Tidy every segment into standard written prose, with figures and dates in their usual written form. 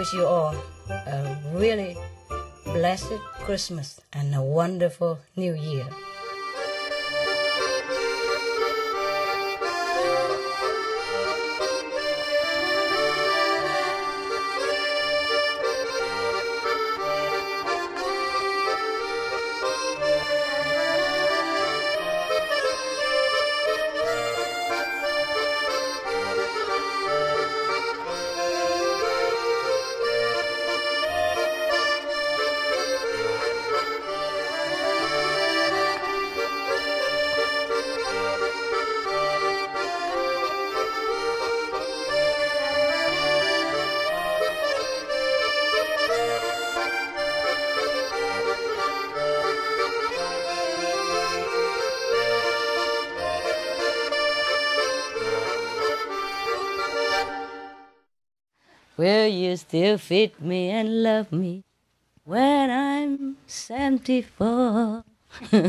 wish you all a really blessed Christmas and a wonderful New Year. Will you still feed me and love me when I'm 74? When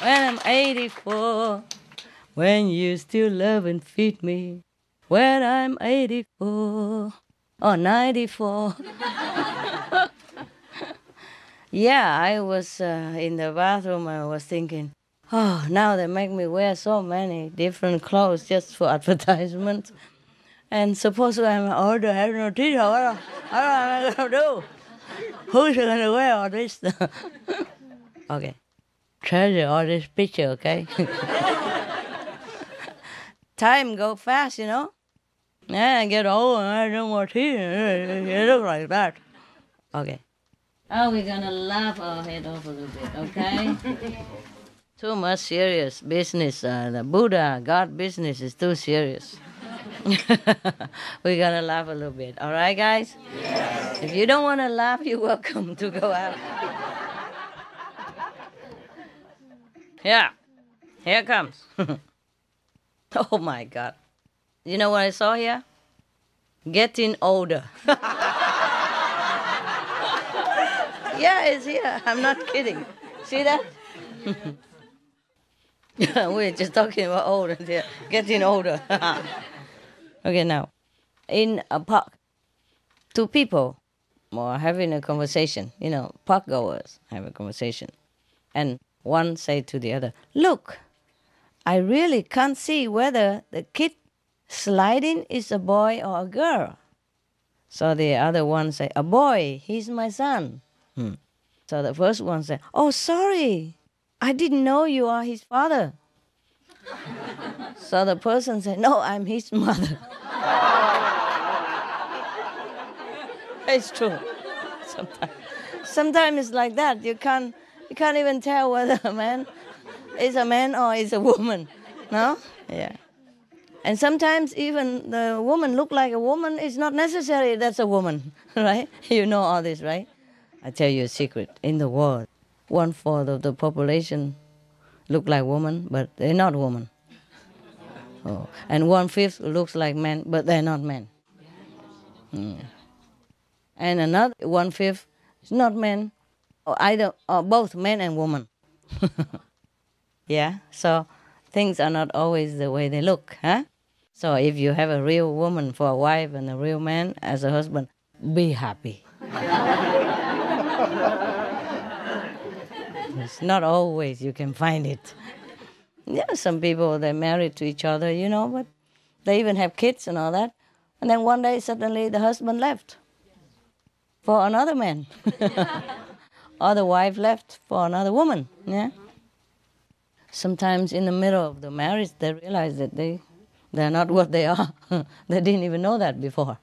I'm 84, when you still love and feed me, when I'm 84 or 94. Yeah, I was in the bathroom, I was thinking, oh, now they make me wear so many different clothes just for advertisements. And suppose I'm older, I have no teeth, what am I going to do? Who's going to wear all this? Okay, treasure all this picture, okay? Time go fast, you know? Yeah, I get old and I have no more teeth. You look like that. Okay. Oh, we're going to laugh our head off a little bit, okay? Too much serious business. The Buddha, God business is too serious. We're going to laugh a little bit. All right, guys? Yes. If you don't want to laugh, you're welcome to go out. Yeah. Here it comes. Oh, my God. You know what I saw here? Getting older. Yeah, it's here. I'm not kidding. See that? We're just talking about old and getting older. Okay, now, in a park, two people are having a conversation. You know, park goers have a conversation. And one say to the other, look, I really can't see whether the kid sliding is a boy or a girl. So the other one say, a boy, he's my son. So the first one said, oh, sorry, I didn't know you are his father. So the person said, no, I'm his mother. It's true. Sometimes it's like that. You can't even tell whether a man is a man or is a woman. No? Yeah. And sometimes even the woman look like a woman. It's not necessary that's a woman, right? You know all this, right? I tell you a secret. In the world, 1/4 of the population look like woman, but they're not woman. Oh. And 1/5 looks like men, but they're not men. And another 1/5 is not men, or both men and woman. Yeah, so things are not always the way they look, huh? So if you have a real woman for a wife and a real man as a husband, be happy. It's not always you can find it. Yeah, some people, they're married to each other, you know, but they even have kids and all that. And then one day, suddenly, the husband left for another man. Or the wife left for another woman, yeah? Sometimes in the middle of the marriage, they realize that they're not what they are. They didn't even know that before.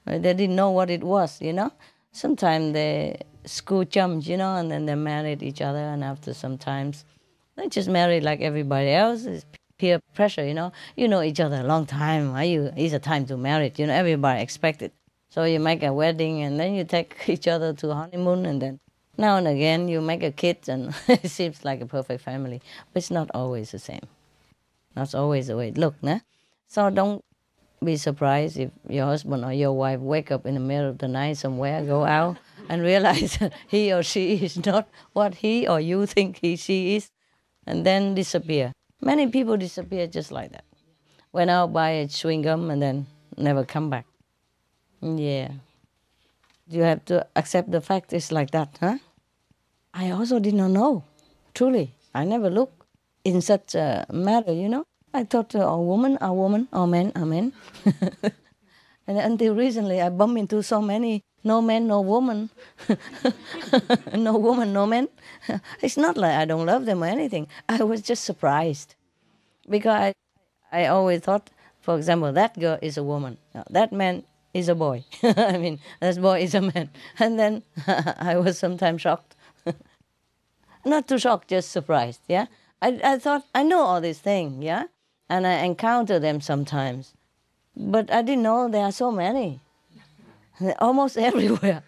They didn't know what it was, you know? Sometimes they school chums, you know, and then they married each other, and after sometimes they just married like everybody else. It's peer pressure, you know. You know each other a long time. It's a time to marry, you know, everybody expects it. So you make a wedding, and then you take each other to a honeymoon, and then now and again you make a kid, and it seems like a perfect family. But it's not always the same. Not always the way it looks, nah? So don't be surprised if your husband or your wife wake up in the middle of the night somewhere, go out, and realize he or she is not what he or you think she is, and then disappear. Many people disappear just like that. went out, buy a chewing gum, and then never come back. Yeah. You have to accept the fact it's like that, huh? I also did not know, truly. I never looked in such a matter, you know. I thought, all women are women, all men are men. And until recently, I bumped into so many no man, no woman. No woman, no man. It's not like I don't love them or anything. I was just surprised. Because I always thought, for example, that girl is a woman. That man is a boy. I mean, that boy is a man. And then I was sometimes shocked. Not too shocked, just surprised, yeah? I thought, I know all these things, yeah? And I encounter them sometimes. But I didn't know there are so many. Almost everywhere.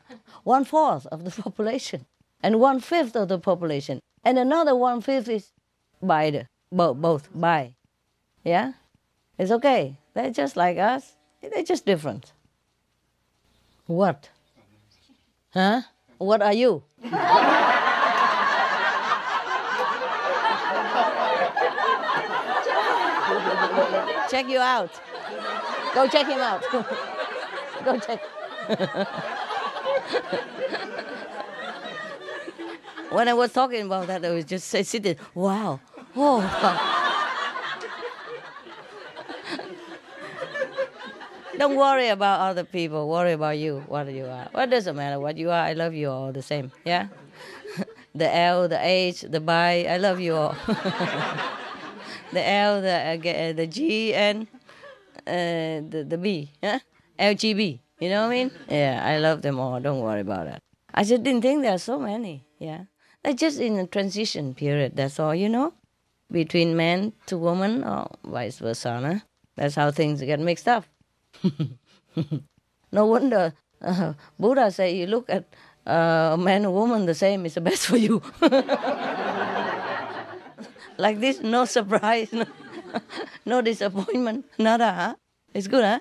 1/4 of the population. And 1/5 of the population. And another 1/5 is bi, both bi. Yeah? It's okay. They're just like us. They're just different. What? Huh? What are you? Check you out. Go check him out. Go check. When I was talking about that, I was just sitting, wow. Oh, wow. Don't worry about other people. Worry about you, what you are. What doesn't matter what you are. I love you all the same, yeah? The L, the H, the bi, I love you all. The L, the G, and the B, yeah? LGB, you know what I mean? Yeah, I love them all. Don't worry about that. I just didn't think there are so many, yeah? They're just in a transition period, that's all, you know? Between man to woman or vice versa, huh? That's how things get mixed up. No wonder Buddha say you look at a man or woman the same is the best for you. Like this, no surprise, no disappointment, nada, huh? It's good, huh?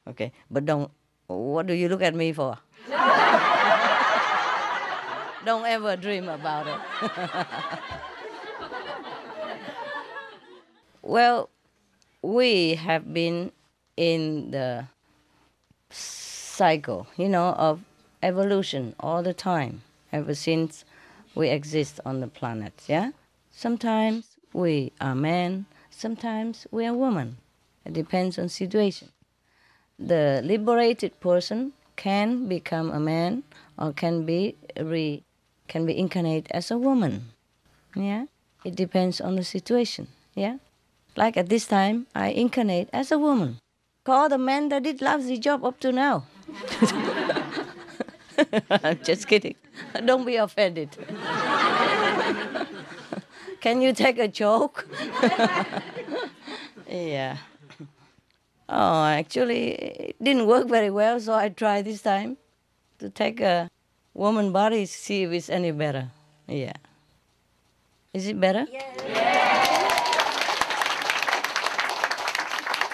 Okay, but don't, what do you look at me for? Don't ever dream about it. Well, we have been in the cycle, you know, of evolution all the time, ever since we exist on the planet, yeah? Sometimes we are men, sometimes we are women. It depends on situation. The liberated person can become a man or can be incarnate as a woman, yeah? It depends on the situation, yeah? Like at this time, I incarnate as a woman. All the men that did lousy job up to now. I'm just kidding. Don't be offended. Can you take a joke? Yeah. Oh, actually, it didn't work very well, so I tried this time to take a woman body, see if it's any better. Yeah. Is it better? Yeah.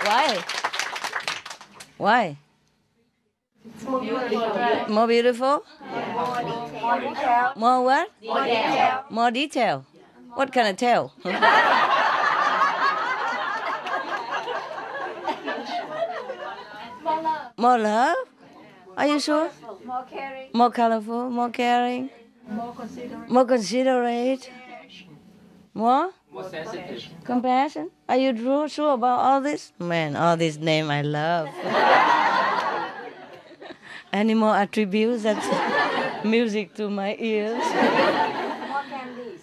Why? Why? It's more beautiful. More beautiful? More detail. More what? More detail. More detail. What kind of tail? More love? Are you sure? More caring. More colorful, more caring, More considerate. more considerate, more More sensitive. compassion. Are you sure about all this? Man, all these names I love. Any more attributes? That's music to my ears. More candies.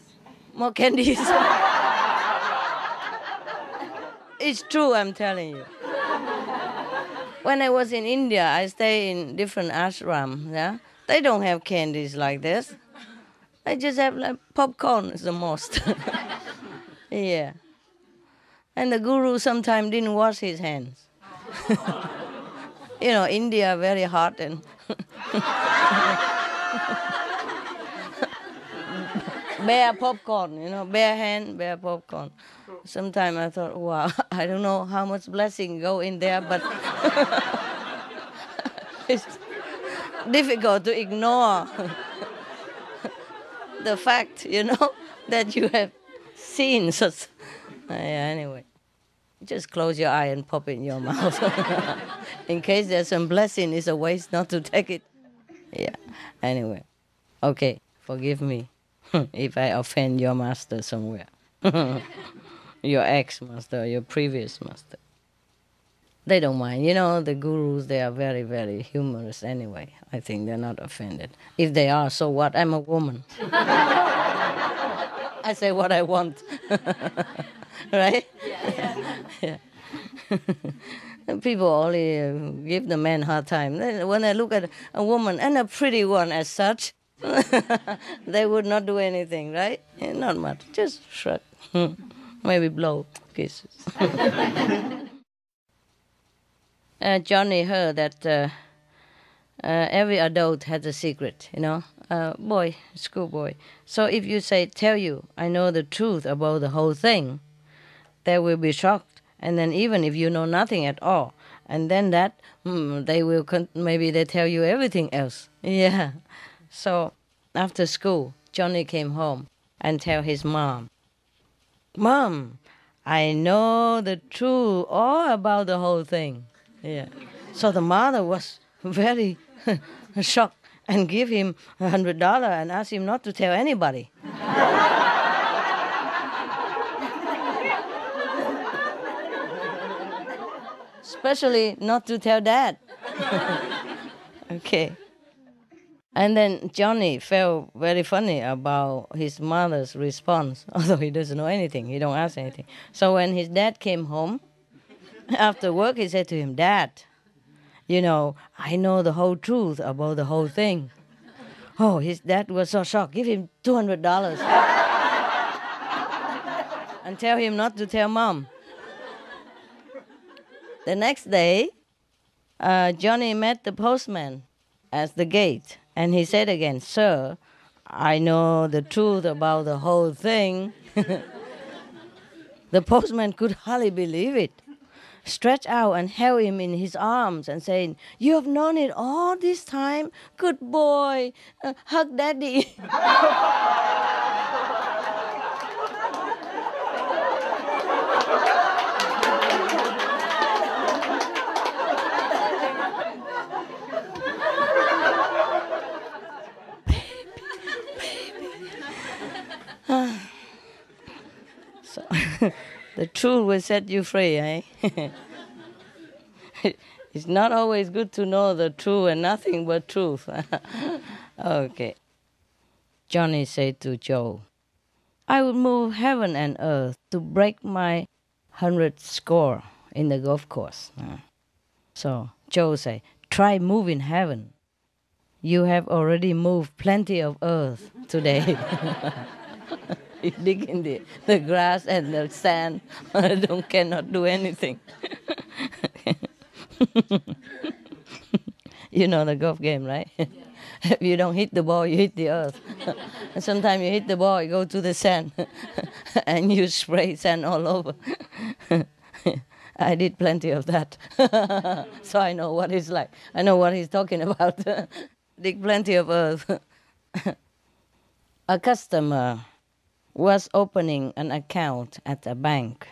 More candies. It's true, I'm telling you. When I was in India, I stay in different ashrams. Yeah, they don't have candies like this. They just have like popcorn is the most. Yeah, and the guru sometimes didn't wash his hands. You know, India very hot and bare popcorn. You know, bare hand, bare popcorn. Sometimes I thought, wow, I don't know how much blessing go in there, but it's difficult to ignore the fact, you know, that you have seen such. Yeah, anyway. just close your eye and pop it in your mouth. In case there's some blessing, it's a waste not to take it. Yeah. Anyway, okay, forgive me if I offend your master somewhere. Your ex-master, your previous master. They don't mind. You know, the gurus, they are very, very humorous anyway. I think they're not offended. If they are, so what? I'm a woman. I say what I want. Right? Yeah. People only give the man hard time. When I look at a woman, and a pretty one as such, they would not do anything, right? Not much. Just shrug. Maybe blow kisses. Johnny heard that every adult has a secret, you know, boy, schoolboy. So if you say, tell you, I know the truth about the whole thing, they will be shocked. And then even if you know nothing at all, and then that, they will, maybe they tell you everything else. Yeah. So after school, Johnny came home and tell his mom, Mom, I know the truth all about the whole thing. Yeah. So the mother was very shocked and give him $100 and ask him not to tell anybody. Especially not to tell Dad. Okay. And then Johnny felt very funny about his mother's response, although he doesn't know anything, he don't ask anything. So when his dad came home, after work, he said to him, Dad, you know, I know the whole truth about the whole thing. Oh, his dad was so shocked. Give him $200 and tell him not to tell Mom. The next day, Johnny met the postman at the gate, and he said again, Sir, I know the truth about the whole thing. The postman could hardly believe it. Stretched out and held him in his arms and saying, You have known it all this time? Good boy, hug Daddy. So, the truth will set you free, eh? It's not always good to know the truth and nothing but truth. Okay. Johnny said to Joe, I would move heaven and earth to break my 100th score in the golf course. So Joe said, try moving heaven. You have already moved plenty of earth today. You dig in the grass and the sand, cannot do anything. You know the golf game, right? If you don't hit the ball, you hit the earth. And sometimes you hit the ball, you go to the sand, and you spray sand all over. I did plenty of that. So I know what it's like. I know what he's talking about. Dig plenty of earth. A customer was opening an account at a bank,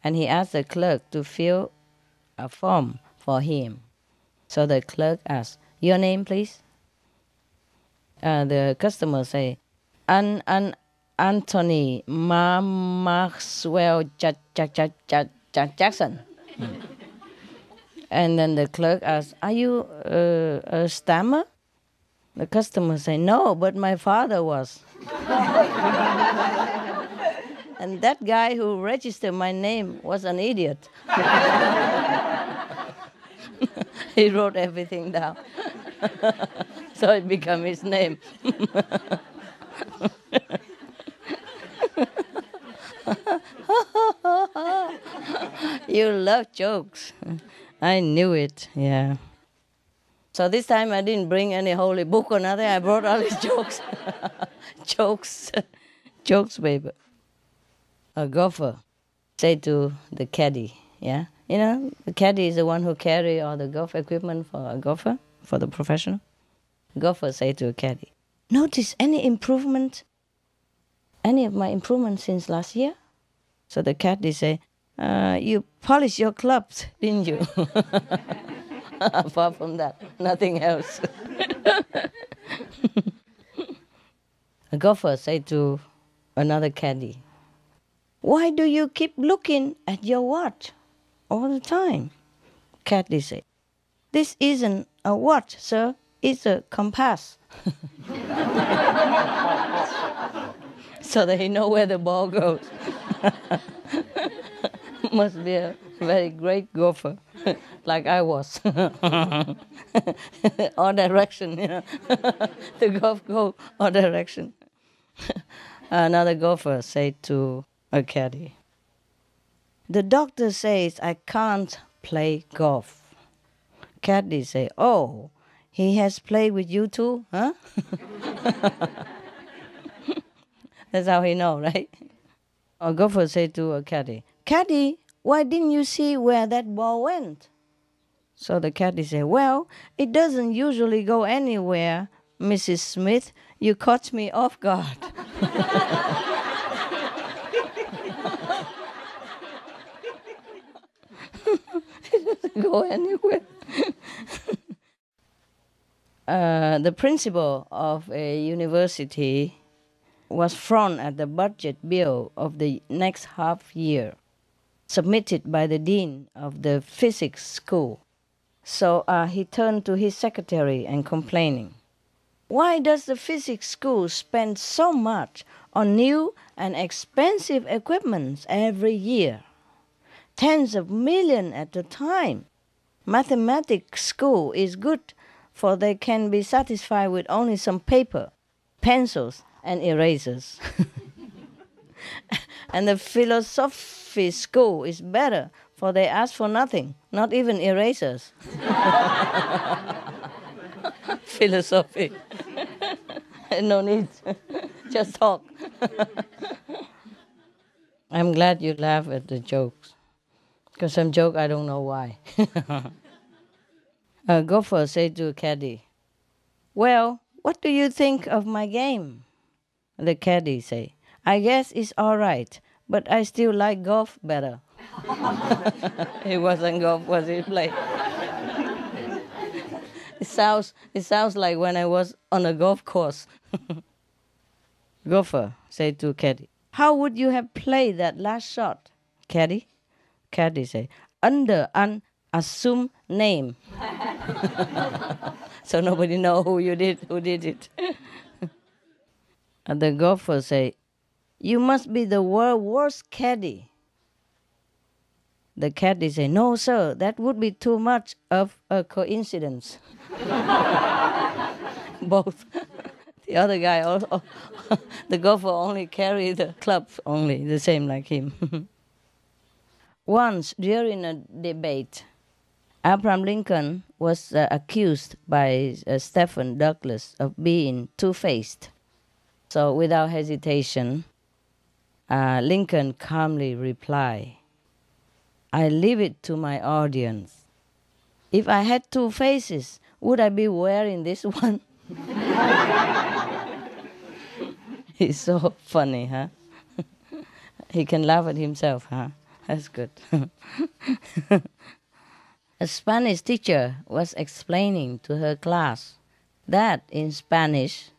and he asked the clerk to fill a form for him. So the clerk asked, your name, please? The customer say, Anthony Maxwell Jackson. And then the clerk asked, are you a stammer? The customer say, no, but my father was. And that guy who registered my name was an idiot. He wrote everything down. So it became his name. You love jokes. I knew it, yeah. So this time I didn't bring any holy book or nothing. I brought all these jokes. Jokes, baby. A golfer said to the caddy, yeah? You know, the caddy is the one who carry all the golf equipment for a golfer, for the professional. Golfer say to a caddy, notice any improvement, any of my improvements since last year? So the caddy say, You polished your clubs, didn't you? Apart from that, nothing else. A golfer said to another caddy, "Why do you keep looking at your watch all the time?" Caddy said, "This isn't a watch, sir. It's a compass." So that he know where the ball goes. Must be a very great golfer, like I was. All direction, you know. The golf go all direction. Another golfer said to a caddy, "The doctor says I can't play golf." Caddy say, "Oh, he has played with you too, huh?" That's how he know, right? A golfer said to a caddy, "Caddy, why didn't you see where that ball went?" So the caddy said, "Well, it doesn't usually go anywhere, Mrs. Smith. You caught me off guard." It doesn't go anywhere. The principal of a university was front at the budget bill of the next half year, submitted by the dean of the physics school. So he turned to his secretary and complaining, "Why does the physics school spend so much on new and expensive equipment every year? Tens of millions at a time. Mathematics school is good, for they can be satisfied with only some paper, pencils, and erasers. And the philosophy school is better, for they ask for nothing, not even erasers." Philosophy. No need. Just talk. I'm glad you laugh at the jokes, because some joke I don't know why. A golfer said to a caddy, "Well, what do you think of my game?" The caddy say, "I guess it's all right, but I still like golf better." It wasn't golf, was it play? It sounds like when I was on a golf course. Golfer said to caddy, "How would you have played that last shot, caddy?" Caddy say, "Under an assumed name." So nobody know who did it. And the golfer say, "You must be the world's worst caddy." The caddy say, "No, sir, that would be too much of a coincidence." Both. The other guy also, the golfer only carry the club only, the same like him. Once during a debate, Abraham Lincoln was accused by Stephen Douglas of being two-faced. So without hesitation, Lincoln calmly replied, "I leave it to my audience. If I had two faces, would I be wearing this one?" He's so funny, huh? He can laugh at himself, huh? That's good. A Spanish teacher was explaining to her class that in Spanish,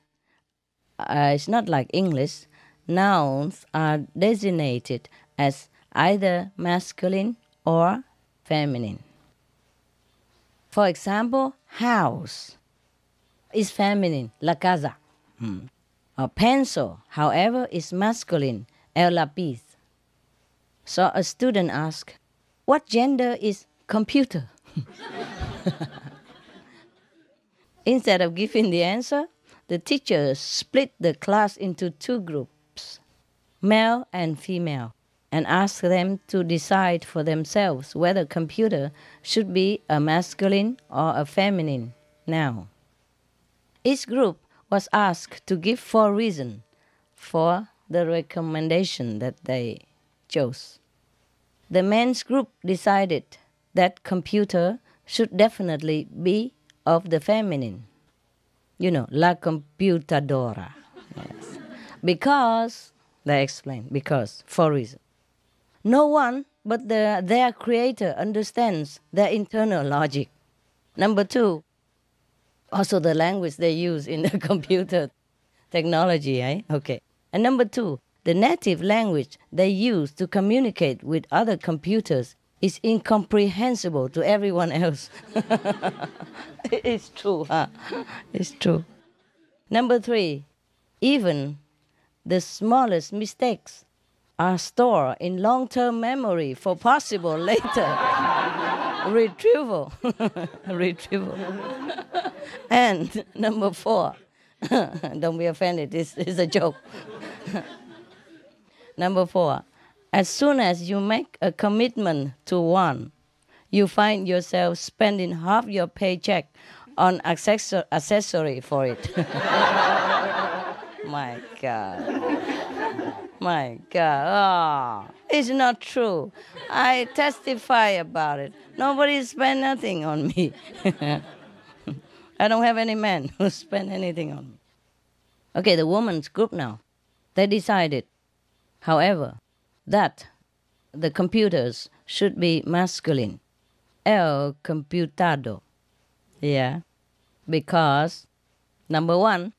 it's not like English, nouns are designated as either masculine or feminine. For example, house is feminine, la casa. A pencil, however, is masculine, el lápiz. So a student asked, "What gender is computer?" Instead of giving the answer, the teacher split the class into two groups, male and female, and asked them to decide for themselves whether computer should be a masculine or a feminine noun. Each group was asked to give 4 reasons for the recommendation that they chose. The men's group decided that computer should definitely be of the feminine. You know, la computadora. Yes. Because, they explained, because, 4 reasons. No one but their creator understands their internal logic. Number two, also the language they use in the computer technology, eh? Okay. And number two, the native language they use to communicate with other computers is incomprehensible to everyone else. It's true, huh? It's true. Number three, even the smallest mistakes are stored in long-term memory for possible later retrieval. Retrieval. And number four, don't be offended, it's a joke. Number four, as soon as you make a commitment to one, you find yourself spending half your paycheck on accessory for it. My God. My God. Oh, it's not true. I testify about it. Nobody spent nothing on me. I don't have any man who spent anything on me. Okay, the women's group now. They decided, however, that the computers should be masculine. El computado. Yeah. Because, number one,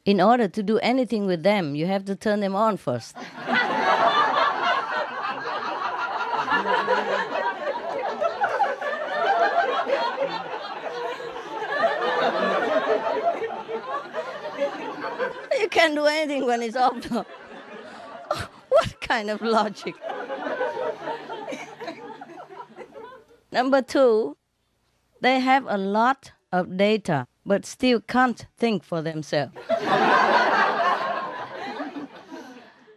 in order to do anything with them, you have to turn them on first. You can't do anything when it's off. What kind of logic? Number two, they have a lot of data, but still can't think for themselves.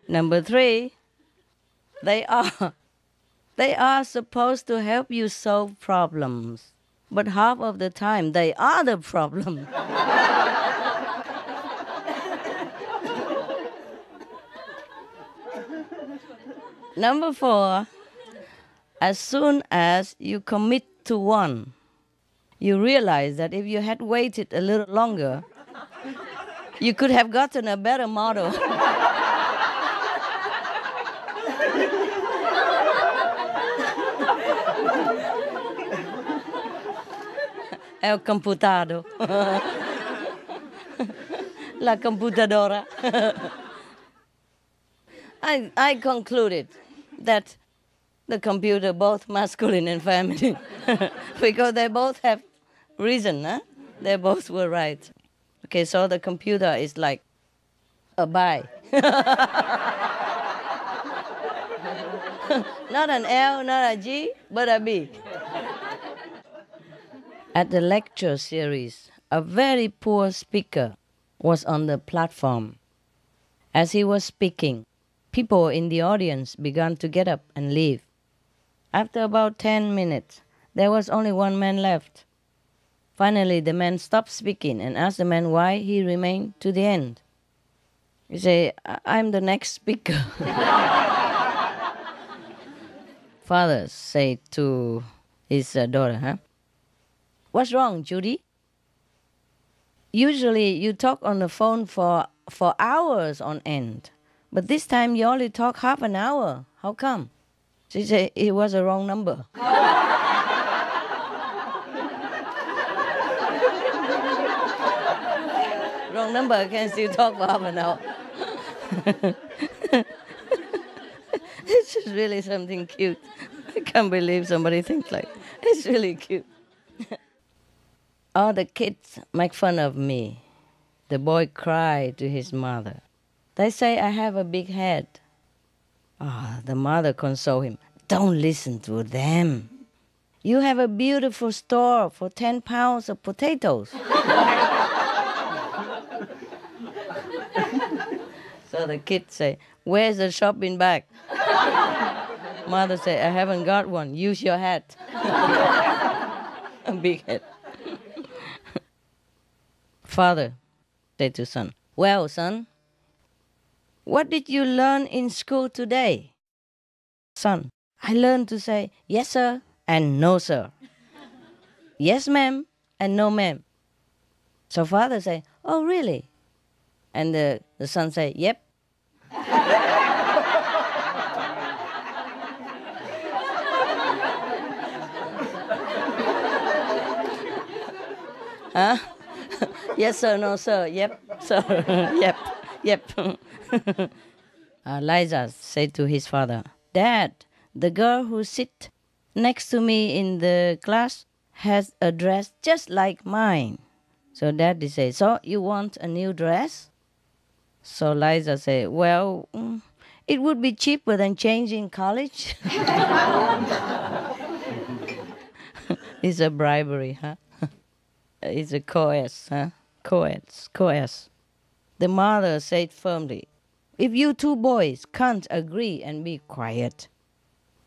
Number three, they are supposed to help you solve problems, but half of the time they are the problem. Number four, as soon as you commit to one, you realize that if you had waited a little longer, you could have gotten a better model. El computado. La computadora. I concluded that the computer, both masculine and feminine, because they both have reason, huh? They both were right. Okay, so the computer is like a bi. Not an L, not a G, but a B. At the lecture series, a very poor speaker was on the platform. As he was speaking, people in the audience began to get up and leave. After about 10 minutes, there was only one man left. Finally, the man stopped speaking and asked the man why he remained to the end. He said, I'm the next speaker. Father said to his daughter, huh? What's wrong, Judy? Usually you talk on the phone for hours on end. But this time you only talk half an hour. How come? She said it was a wrong number. Wrong number, I can still talk for half an hour. This is really something cute. I can't believe somebody thinks like that. It's really cute. All the kids make fun of me. The boy cried to his mother. They say I have a big head. The mother consoled him. Don't listen to them. You have a beautiful store for 10 pounds of potatoes. So the kids say, where's the shopping bag? Mother say, I haven't got one. Use your hat. A big head. Father said to son, well, son, what did you learn in school today? Son, I learned to say yes, sir, and no, sir. Yes, ma'am, and no, ma'am. So father say, oh, really? And the son say, yep. Huh? Yes, sir, no, sir. Yep, sir. Yep. Liza said to his father, Dad, the girl who sits next to me in the class has a dress just like mine. So Daddy said, so you want a new dress? So Liza said, well, it would be cheaper than changing college. It's a bribery, huh? It's a coerce, huh? Coerce. The mother said firmly, if you two boys can't agree and be quiet,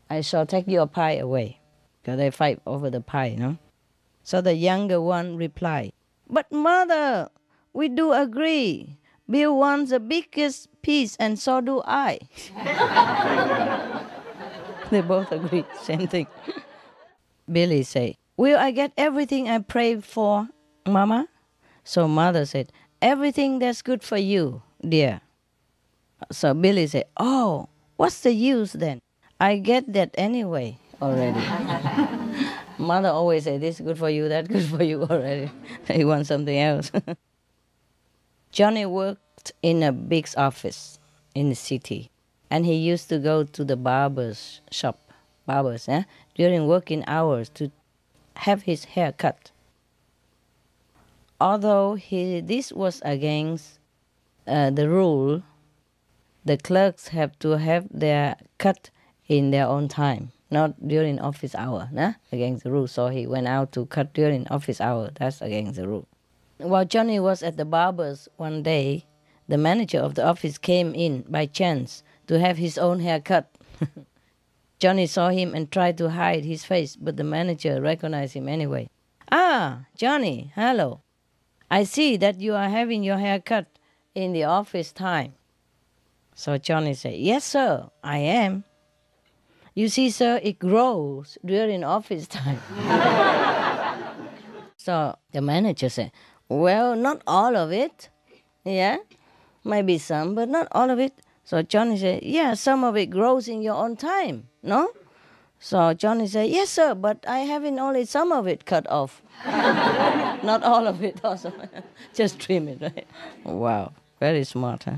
I shall take your pie away. Because they fight over the pie, no? So the younger one replied, but mother, we do agree. Bill wants the biggest piece and so do I. They both agree, same thing. Billy said, will I get everything I prayed for, Mama? So mother said, everything that's good for you, dear. So Billy said, oh, what's the use then? I get that anyway already. Mother always say, this is good for you, that's good for you already. He wants something else. Johnny worked in a big office in the city, and he used to go to the barber's shop, during working hours to have his hair cut. Although this was against the rule, the clerks have to have their cut in their own time, not during office hour, against the rule. So he went out to cut during office hour. That's against the rule. While Johnny was at the barber's one day, the manager of the office came in by chance to have his own hair cut. Johnny saw him and tried to hide his face, but the manager recognized him anyway. Ah, Johnny, hello. I see that you are having your hair cut in the office time. So Johnny said, yes, sir, I am. You see, sir, it grows during office time. So the manager said, well, not all of it. Yeah, maybe some, but not all of it. So Johnny said, yeah, some of it grows in your own time, no? So Johnny said, yes, sir, but I haven't only some of it cut off. Not all of it also. Just trim it, right? Wow, very smart, huh?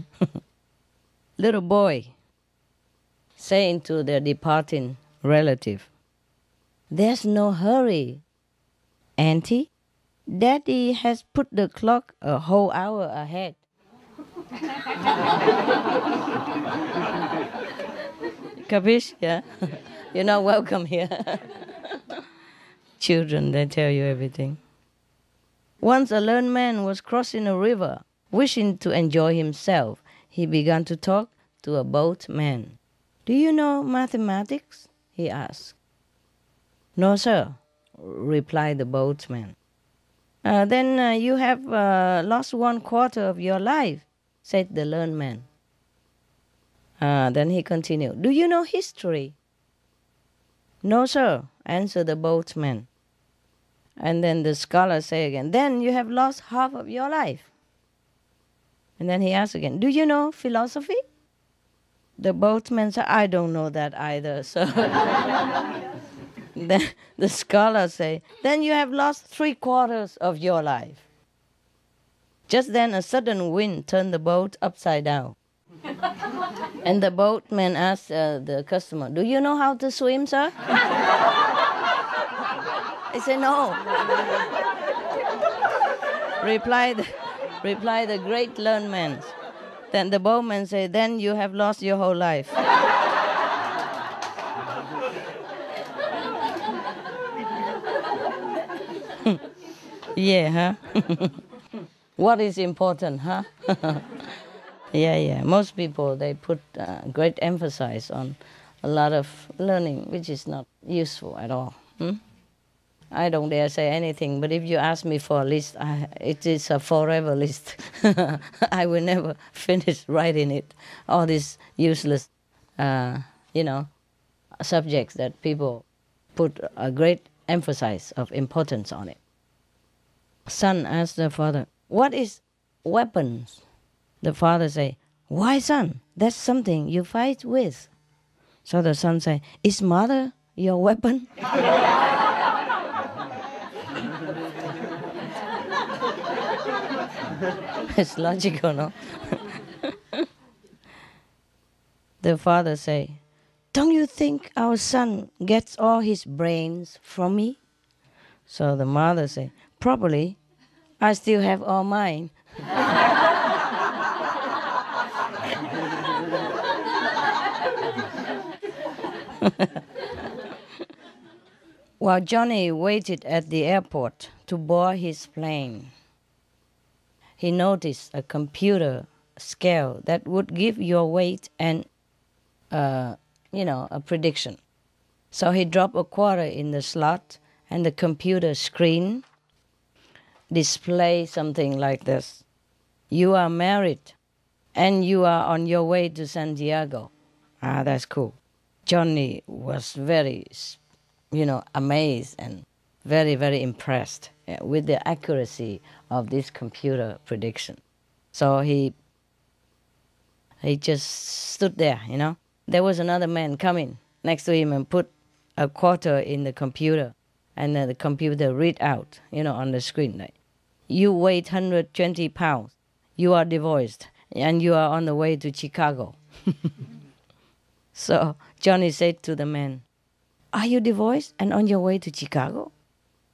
Little boy saying to their departing relative, there's no hurry, Auntie. Daddy has put the clock a whole hour ahead. Capish? Yeah? You're not welcome here. Children, they tell you everything. Once a learned man was crossing a river. Wishing to enjoy himself, he began to talk to a boatman. Do you know mathematics? He asked. No, sir, replied the boatman. Then you have lost 1/4 of your life, said the learned man. Then he continued, do you know history? No, sir, answered the boatman. And then the scholar said again, then you have lost half of your life. And then he asked again, do you know philosophy? The boatman said, I don't know that either, sir. Then the scholar said, then you have lost 3/4 of your life. Just then a sudden wind turned the boat upside down. And the boatman asked the customer, do you know how to swim, sir? He said, no. Replied the great learned man. Then the boatman said, then you have lost your whole life. Yeah, huh? What is important, huh? Yeah. Most people, they put great emphasis on a lot of learning, which is not useful at all. I don't dare say anything, but if you ask me for a list, it is a forever list. I will never finish writing it. All these useless, subjects that people put a great emphasis of importance on it. Son asked the father, what is weapons? The father said, why, son? That's something you fight with. So the son said, is mother your weapon? It's logical, no? The father say, "Don't you think our son gets all his brains from me?" So the mother say, "Probably. I still have all mine." While Johnny waited at the airport to board his plane, he noticed a computer scale that would give your weight and, a prediction. So he dropped a quarter in the slot, and the computer screen displayed something like this: "You are married, and you are on your way to San Diego." Ah, that's cool. Johnny was very, amazed and very, very impressed with the accuracy of this computer prediction. So he just stood there, There was another man coming next to him and put a quarter in the computer, and then the computer read out, on the screen, like, "You weigh 120 pounds, you are divorced, and you are on the way to Chicago." So Johnny said to the man, "Are you divorced and on your way to Chicago?"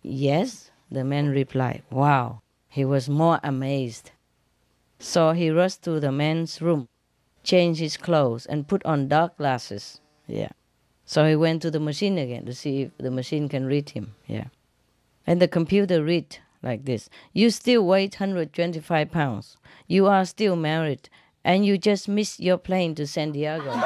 "Yes," the man replied. Wow, he was more amazed. So he rushed to the man's room, changed his clothes, and put on dark glasses. Yeah. So he went to the machine again to see if the machine can read him. Yeah. And the computer read like this: "You still weigh 125 pounds. You are still married, and you just missed your plane to San Diego."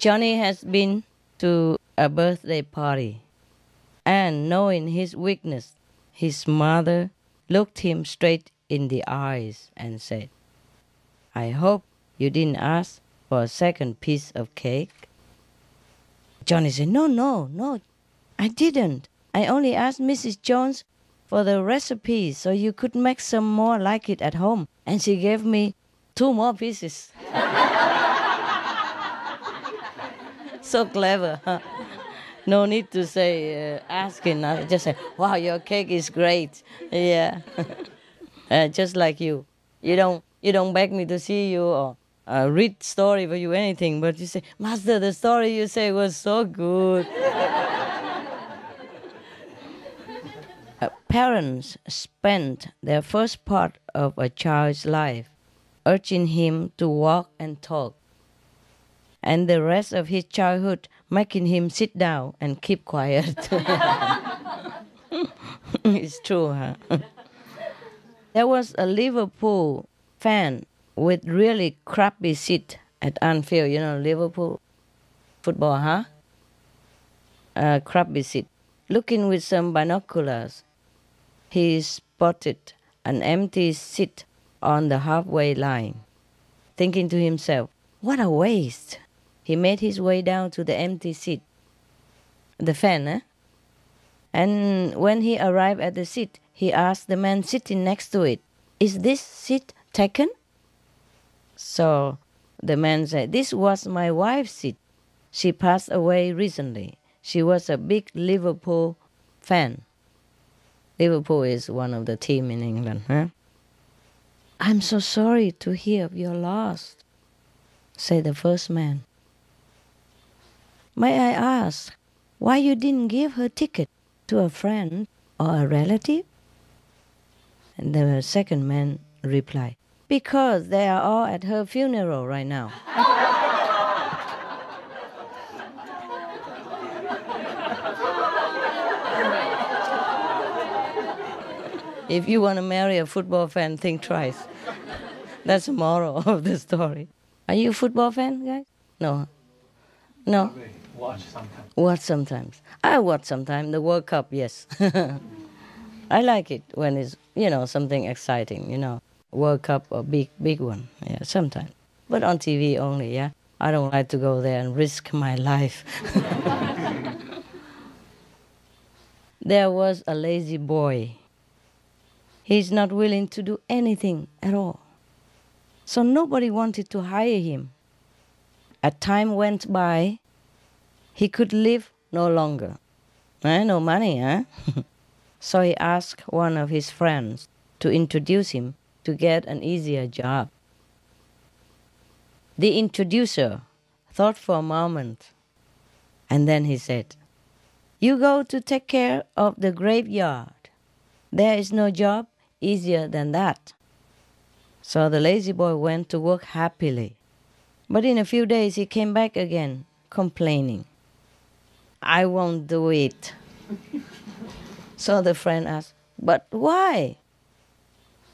Johnny has been to a birthday party, and knowing his weakness, his mother looked him straight in the eyes and said, "I hope you didn't ask for a second piece of cake." Johnny said, No, I didn't. I only asked Mrs. Jones for the recipe so you could make some more like it at home, and she gave me 2 more pieces." So clever, huh? No need to say asking. Just say, "Wow, your cake is great." Yeah, just like you. You don't beg me to see you or read story for you anything, but you say, "Master, the story you say was so good." Parents spend their first part of a child's life urging him to walk and talk, and the rest of his childhood making him sit down and keep quiet. It's true, huh? There was a Liverpool fan with really crappy seat at Anfield. Liverpool football, huh? Crappy seat. Looking with some binoculars, he spotted an empty seat on the halfway line. Thinking to himself, "What a waste." He made his way down to the empty seat. The fan, eh? And when he arrived at the seat, he asked the man sitting next to it, "Is this seat taken?" So the man said, "This was my wife's seat. She passed away recently. She was a big Liverpool fan." Liverpool is one of the team in England, huh? "I'm so sorry to hear of your loss," said the first man. "May I ask why you didn't give her ticket to a friend or a relative?" And the second man replied, "Because they are all at her funeral right now." If you want to marry a football fan, think twice. That's the moral of the story. Are you a football fan, guys? No. No? Watch sometimes. Watch sometimes. I watch sometimes. The World Cup, yes. I like it when it's, something exciting, World Cup or big one. Yeah, sometimes. But on TV only, yeah. I don't like to go there and risk my life. There was a lazy boy. He's not willing to do anything at all. So nobody wanted to hire him. As time went by, he could live no longer. No money, huh? So he asked one of his friends to introduce him to get an easier job. The introducer thought for a moment, and then he said, "You go to take care of the graveyard. There is no job easier than that." So the lazy boy went to work happily. But in a few days he came back again, complaining, "I won't do it." So the friend asked, "But why?"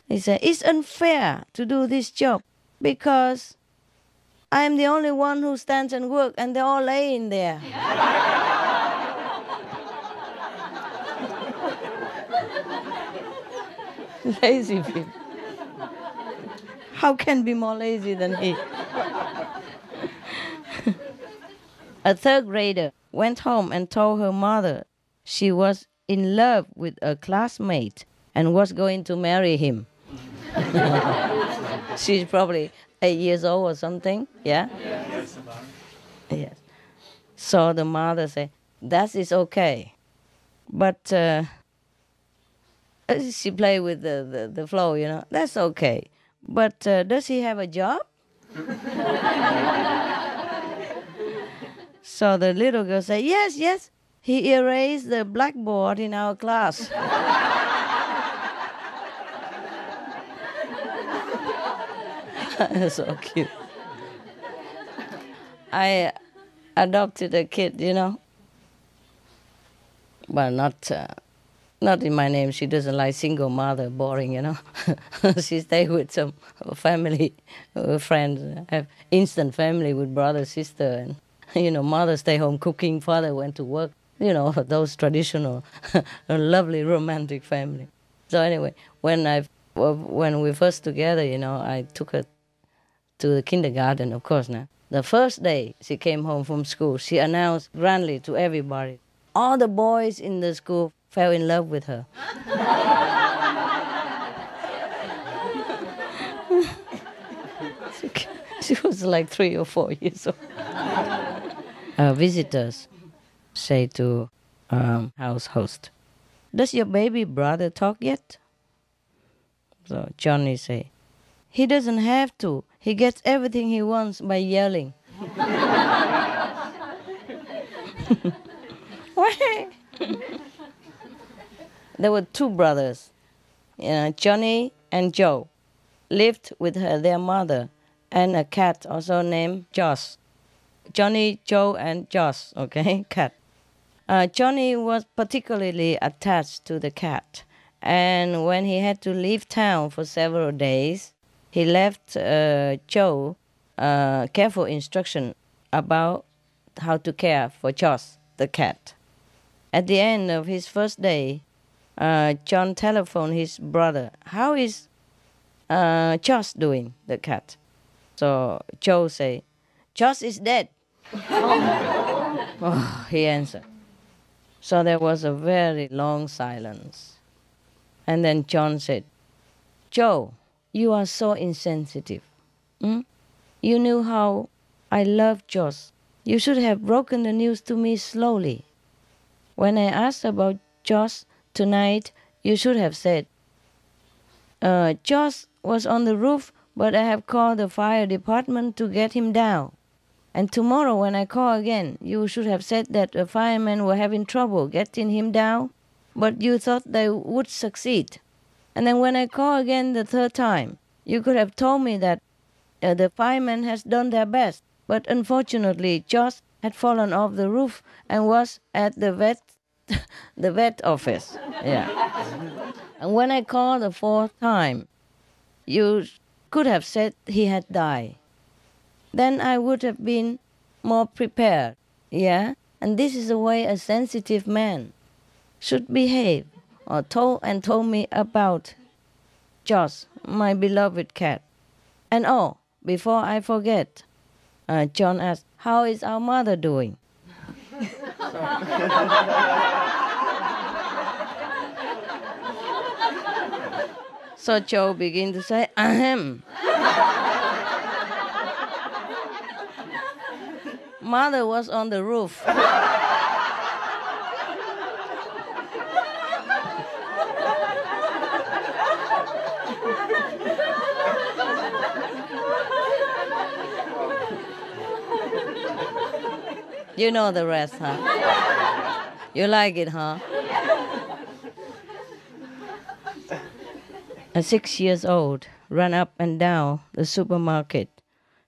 He said, "It's unfair to do this job because I am the only one who stands and works and they're all laying there." Lazy people. How can be more lazy than he? A third grader went home and told her mother she was in love with a classmate and was going to marry him. She's probably 8 years old or something, yeah? Yes. So the mother said, "That is okay." But she played with the flow, you know. "That's okay. But does he have a job?" So the little girl said, "Yes, yes. He erased the blackboard in our class." So cute. I adopted a kid, you know. Well, not in my name. She doesn't like single mother, boring, you know. She stayed with some family, friends. Have instant family with brother, sister, and, you know, mother stay home cooking, father went to work. You know, those traditional, lovely romantic family. So anyway, when we first together, you know, I took her to the kindergarten, of course, now. The first day she came home from school, she announced grandly to everybody, all the boys in the school fell in love with her. She was like 3 or 4 years old. Visitors say to house host, "Does your baby brother talk yet?" So Johnny say, "He doesn't have to. He gets everything he wants by yelling." There were 2 brothers, Johnny and Joe, lived with their mother and a cat also named Josh. Johnny, Joe, and Josh, okay, cat. Johnny was particularly attached to the cat, and when he had to leave town for several days, he left Joe careful instruction about how to care for Josh, the cat. At the end of his first day, John telephoned his brother, "How is Josh doing, the cat?" So Joe say, "Josh is dead." Oh, he answered. So there was a very long silence. And then John said, "Joe, you are so insensitive. You knew how I love Josh. You should have broken the news to me slowly. When I asked about Josh tonight, you should have said, Josh was on the roof, but I have called the fire department to get him down. And tomorrow when I call again, you should have said that the firemen were having trouble getting him down, but you thought they would succeed. And then when I call again the third time, you could have told me that the firemen has done their best, but unfortunately Josh had fallen off the roof and was at the vet office." Yeah. And when I called the 4th time, you could have said he had died. Then I would have been more prepared. Yeah? And this is the way a sensitive man should behave, or told me about Josh, my beloved cat. And before I forget, John asked, "How is our mother doing?" So Joe began to say, "Ahem." Mother was on the roof. You know the rest, huh? You like it, huh? A 6-year-old ran up and down the supermarket,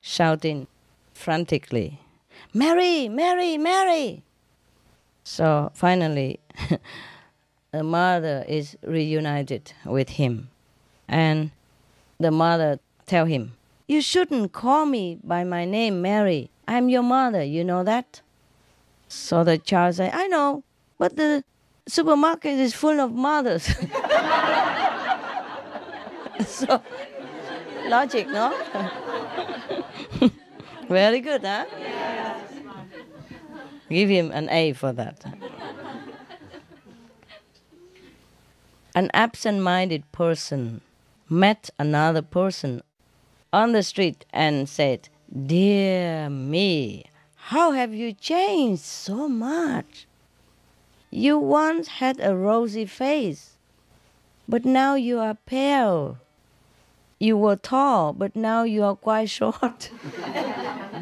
shouting frantically, "Mary, Mary, Mary!" So finally, the mother is reunited with him. And the mother tell him, "You shouldn't call me by my name, Mary. I'm your mother, you know that?" So the child said, "I know, but the supermarket is full of mothers." So, logic, no? Very good, huh? Give him an A for that. An absent-minded person met another person on the street and said, "Dear me, how have you changed so much? You once had a rosy face, but now you are pale. You were tall, but now you are quite short.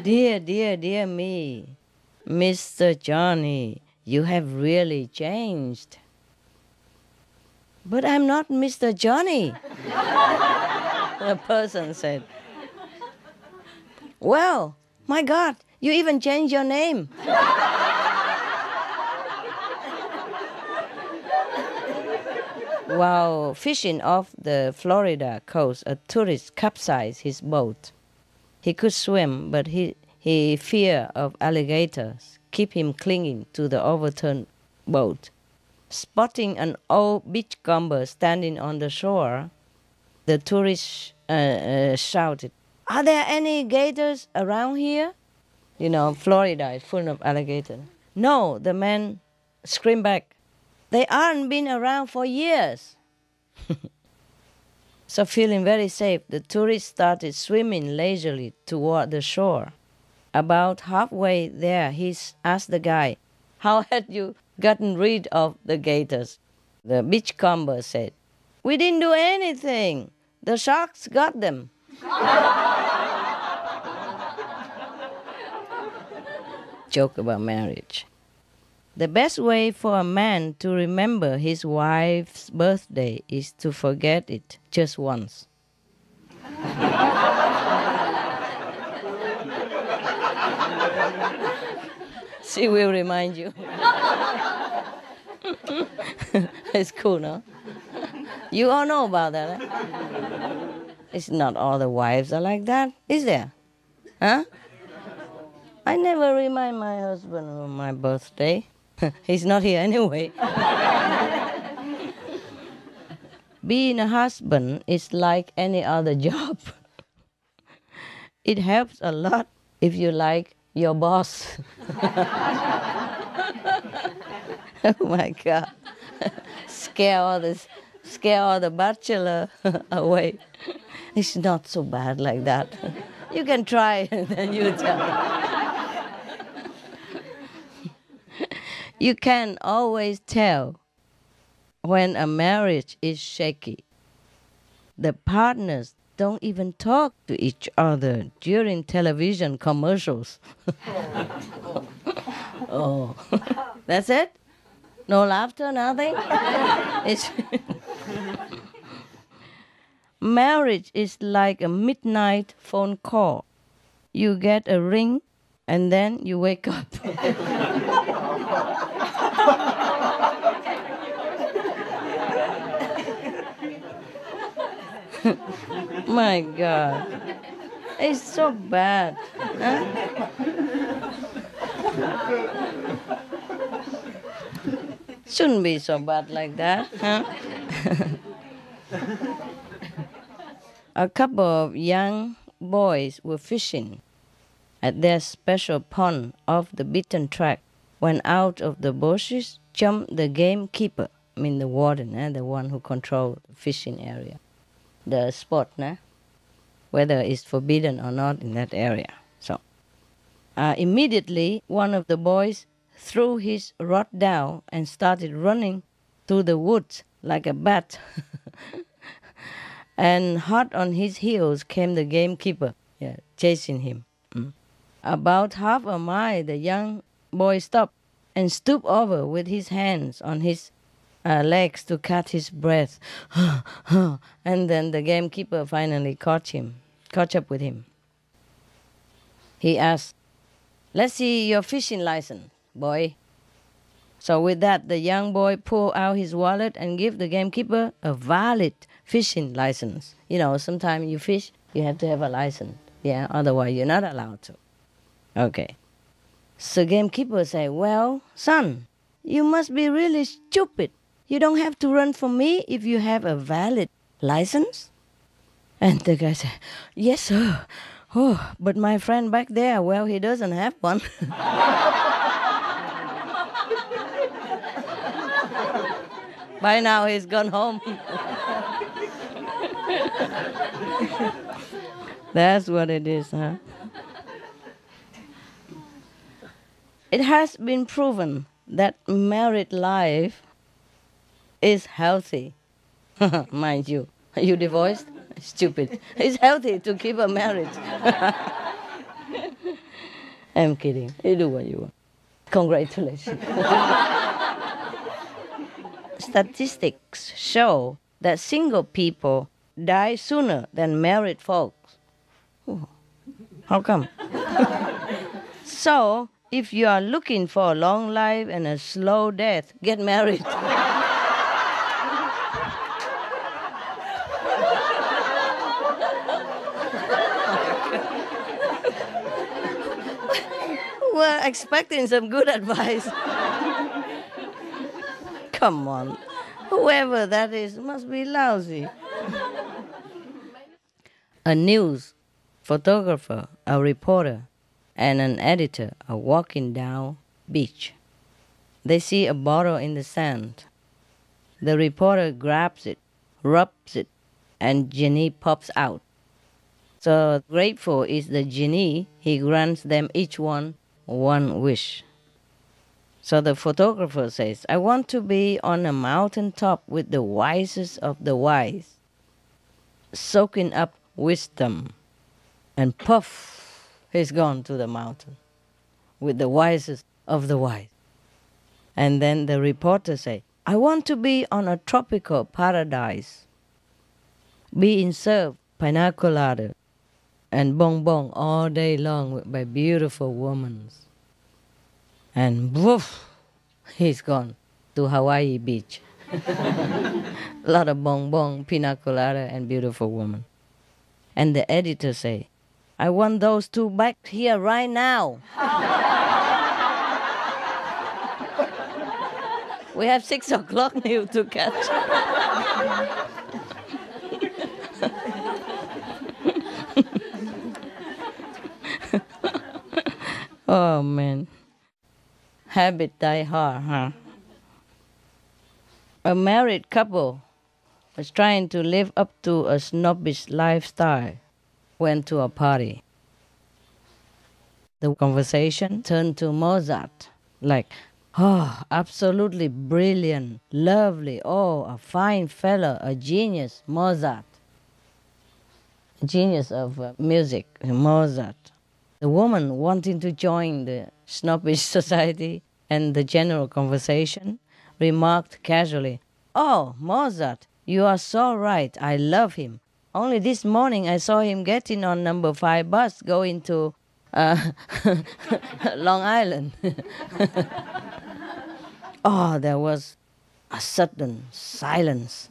Dear, dear, dear me, Mr. Johnny, you have really changed." "But I'm not Mr. Johnny," the person said. "Well, my God, you even changed your name." While fishing off the Florida coast, a tourist capsized his boat. He could swim, but he fear of alligators keep him clinging to the overturned boat. Spotting an old beachcomber standing on the shore, the tourist shouted, "Are there any gators around here?" You know, Florida is full of alligators. "No," the man screamed back. "They aren't been around for years." So feeling very safe, the tourist started swimming leisurely toward the shore. About halfway there, he asked the guy, "How had you gotten rid of the gators?" The beachcomber said, "We didn't do anything. The sharks got them." Joke about marriage. The best way for a man to remember his wife's birthday is to forget it just once. She will remind you. It's cool, no? You all know about that, eh? It's not all the wives are like that, is there? Huh? I never remind my husband of my birthday. He's not here anyway. Being a husband is like any other job. It helps a lot if you like your boss. Oh my God. Scare all the bachelor away. It's not so bad like that. You can try and then you tell me. You can always tell when a marriage is shaky. The partners don't even talk to each other during television commercials. Oh, that's it? No laughter, nothing? Marriage is like a midnight phone call. You get a ring and then you wake up. My God, it's so bad. Huh? Shouldn't be so bad like that, huh? A couple of young boys were fishing at their special pond off the beaten track when out of the bushes jumped the gamekeeper, I mean the warden, the one who controlled the fishing area. The spot, whether it's forbidden or not in that area. So Immediately, one of the boys threw his rod down and started running through the woods like a bat. And hot on his heels came the gamekeeper, chasing him. About half a mile, the young boy stopped and stooped over with his hands on his legs to catch his breath. And then the gamekeeper finally caught up with him. He asked, "Let's see your fishing license, boy." So with that, the young boy pulled out his wallet and gave the gamekeeper a valid fishing license. You know, sometimes you fish, you have to have a license. Yeah, otherwise you're not allowed to. Okay. So gamekeeper said, "Well, son, you must be really stupid. You don't have to run from me if you have a valid license." And the guy said, "Yes, sir. Oh, but my friend back there, well, he doesn't have one." By now he's gone home. That's what it is, huh? It has been proven that married life is healthy. Mind you. Are you divorced? Stupid. It's healthy to keep a marriage. I'm kidding. You do what you want. Congratulations. Statistics show that single people die sooner than married folks. How come? So, if you are looking for a long life and a slow death, get married. We're expecting some good advice. Come on. Whoever that is must be lousy. A news photographer, a reporter, and an editor are walking down beach. They see a bottle in the sand. The reporter grabs it, rubs it, and genie pops out. So grateful is the genie, he grants them each one wish. So the photographer says, "I want to be on a mountaintop with the wisest of the wise, soaking up wisdom." And puff, he's gone to the mountain with the wisest of the wise. And then the reporter says, "I want to be on a tropical paradise, being served pina colada and bonbon all day long by beautiful women." And woof, he's gone to Hawaii beach. A lot of bonbon, pina colada, and beautiful women. And the editor say, "I want those two back here right now." We have 6 o'clock new to catch. Oh, man. Habit die hard, huh? A married couple was trying to live up to a snobbish lifestyle, went to a party. The conversation turned to Mozart, like, "Oh, absolutely brilliant, lovely, oh, a fine fellow, a genius, Mozart." A genius of music, Mozart. The woman, wanting to join the snobbish society and the general conversation, remarked casually, "Oh, Mozart, you are so right, I love him. Only this morning I saw him getting on number 5 bus going to Long Island." Oh, there was a sudden silence.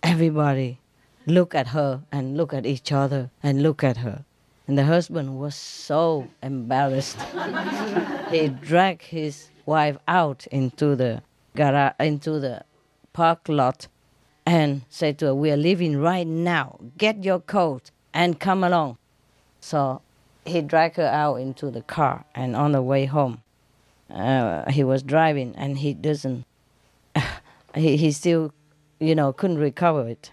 Everybody looked at her and looked at each other and looked at her. And the husband was so embarrassed. He dragged his wife out into the garage, into the park lot, and said to her, "We are leaving right now. Get your coat and come along." So he dragged her out into the car, and on the way home, he was driving, and he doesn't. He still, couldn't recover it.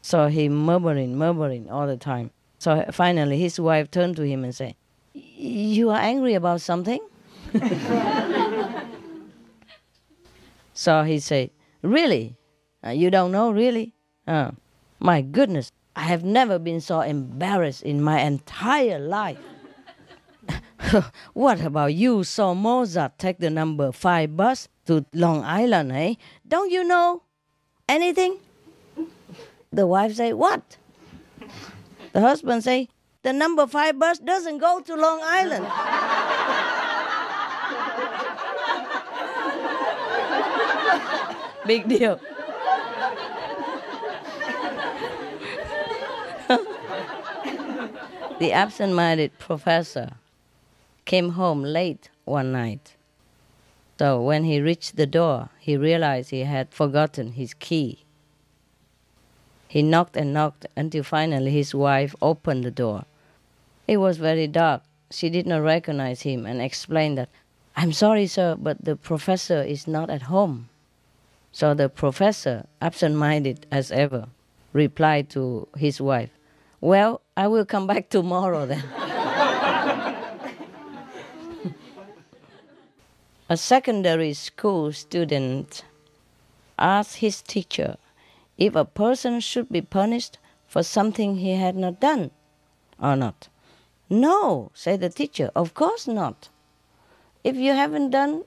So he murmuring all the time. So finally his wife turned to him and said, You are angry about something? So he said, really? You don't know, really? My goodness, I have never been so embarrassed in my entire life. What about you saw Mozart take the number 5 bus to Long Island, eh? Don't you know anything? The wife say, what? The husband say, the number 5 bus doesn't go to Long Island. Big deal. The absent-minded professor came home late one night. So when he reached the door, he realized he had forgotten his key. He knocked and knocked until finally his wife opened the door. It was very dark. She did not recognize him and explained that, I'm sorry, sir, but the professor is not at home. So the professor, absent-minded as ever, replied to his wife, well, I will come back tomorrow then. A secondary school student asked his teacher if a person should be punished for something he had not done or not. No, said the teacher, of course not. If you haven't done,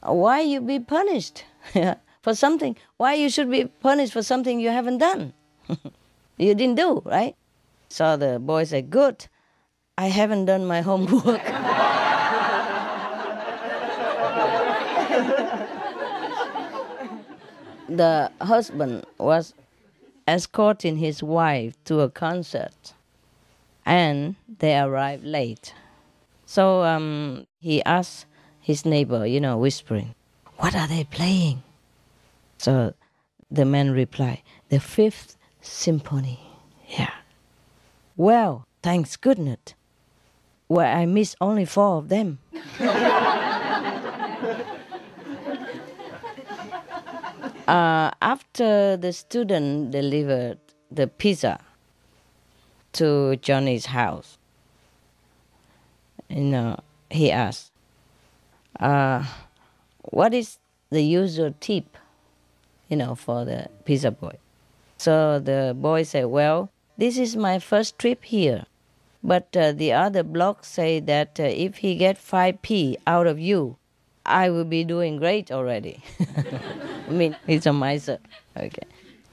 why you be punished for something? Why you should be punished for something you haven't done? You didn't do, right? So the boy said, good, I haven't done my homework. The husband was escorting his wife to a concert, and they arrived late. So he asked his neighbor, whispering, what are they playing? So the man replied, the 5th Symphony. Yeah. Well, thanks goodness. Well, I missed only 4 of them. After the student delivered the pizza to Johnny's house, he asked, what is the usual tip, for the pizza boy? So the boy said, well, this is my first trip here. But the other block say that if he get 5p out of you, I will be doing great already. I mean, he's a miser. Okay.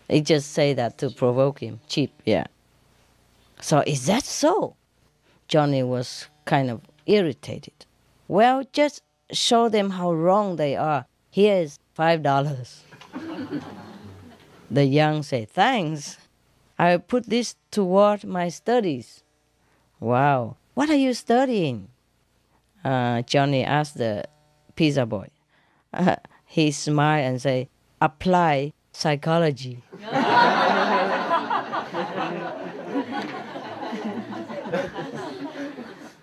He just say that to provoke him. Cheap, yeah. So is that so? Johnny was kind of irritated. Well, just show them how wrong they are. Here's $5. The young say, thanks. I will put this toward my studies. Wow. What are you studying? Johnny asked the pizza boy. He smiled and said, apply psychology.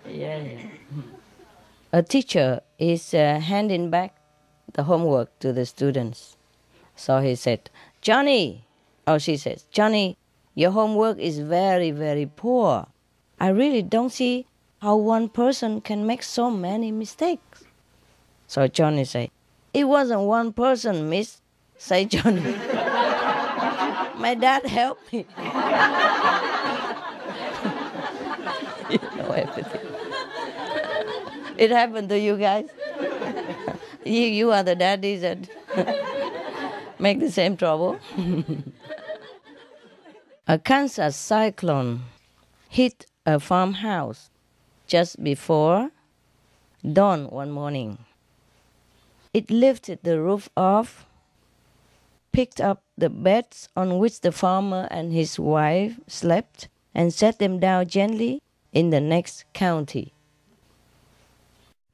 Yeah. A teacher is handing back the homework to the students. So he said, she says, Johnny, your homework is very, very poor. I really don't see how one person can make so many mistakes. So Johnny said, it wasn't one person, miss, say Johnny. My dad helped me. You know everything. It happened to you guys. You are the daddies that make the same trouble. A Kansas cyclone hit a farmhouse just before dawn one morning. It lifted the roof off, picked up the beds on which the farmer and his wife slept, and set them down gently in the next county.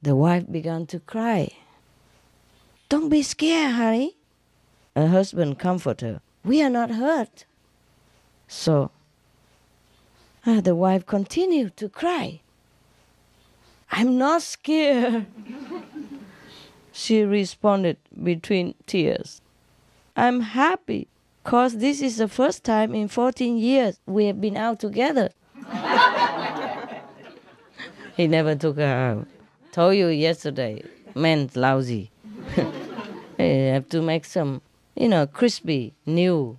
The wife began to cry. Don't be scared, honey. Her husband comforted her. We are not hurt. So the wife continued to cry. I'm not scared. She responded between tears. I'm happy because this is the first time in 14 years we have been out together. He never took her out. Told you yesterday, men's lousy. You have to make some, crispy, new